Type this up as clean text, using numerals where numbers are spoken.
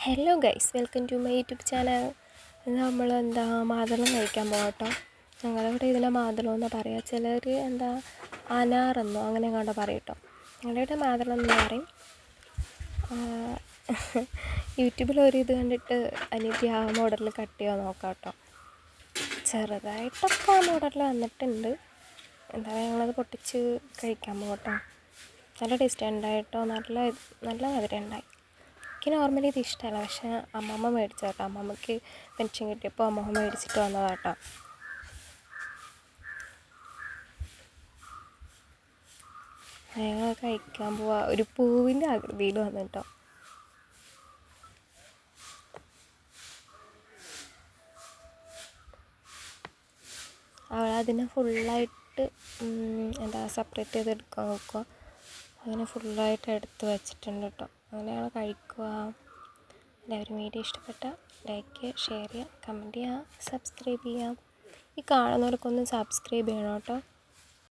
Hello guys, welcome to my YouTube channel. നമ്മൾ മാതളം കഴിക്കാൻ പോകാം കേട്ടോ. ഞങ്ങളിവിടെ ഇതിനെ മാതളം എന്നാണ് പറയുക. ചിലർ അനാറെന്നോ അങ്ങനെ കണ്ടോ പറയും കേട്ടോ. ഞങ്ങളിവിടെ മാതളം എന്ന് പറയും. യൂട്യൂബിൽ ഒരു ഇത് കണ്ടിട്ട് അനിയത്തി ആ മോഡലിൽ കട്ട് ചെയ്യാൻ നോക്കാം കേട്ടോ. ചെറുതായിട്ടൊക്കെ ആ മോഡലിൽ വന്നിട്ടുണ്ട്. ഞങ്ങളത് പൊട്ടിച്ച് കഴിക്കാൻ പോകാം കേട്ടോ. നല്ല ടേസ്റ്റ് ഉണ്ടായിട്ടോ, നല്ല മധുരം ഉണ്ടായി. എനിക്ക് നോർമലി ഇത് ഇഷ്ടമല്ല, പക്ഷേ അമ്മമ്മ മേടിച്ച കേട്ടോ. അമ്മമ്മയ്ക്ക് പെൻഷൻ കിട്ടിയപ്പോൾ അമ്മമ്മ മേടിച്ചിട്ട് വന്നതാട്ടോ. ഞങ്ങൾ കഴിക്കാൻ പോവാ. ഒരു പൂവിൻ്റെ ആകൃതിയിൽ വന്നിട്ടോ. അവളതിനെ ഫുള്ളായിട്ട് സെപ്പറേറ്റ് ചെയ്ത് എടുക്കാൻ നോക്കുക. അങ്ങനെ ഫുള്ളായിട്ട് എടുത്ത് വെച്ചിട്ടുണ്ട് കേട്ടോ. അങ്ങനെ ഞങ്ങൾ കഴിക്കുക. എല്ലാവരും വീഡിയോ ഇഷ്ടപ്പെട്ടാൽ ലൈക്ക് ചെയ്യുക, ഷെയർ ചെയ്യുക, കമൻറ്റ് ചെയ്യുക, സബ്സ്ക്രൈബ് ചെയ്യുക. ഈ കാണുന്നവർക്കൊന്ന് സബ്സ്ക്രൈബ് ചെയ്യണം കേട്ടോ.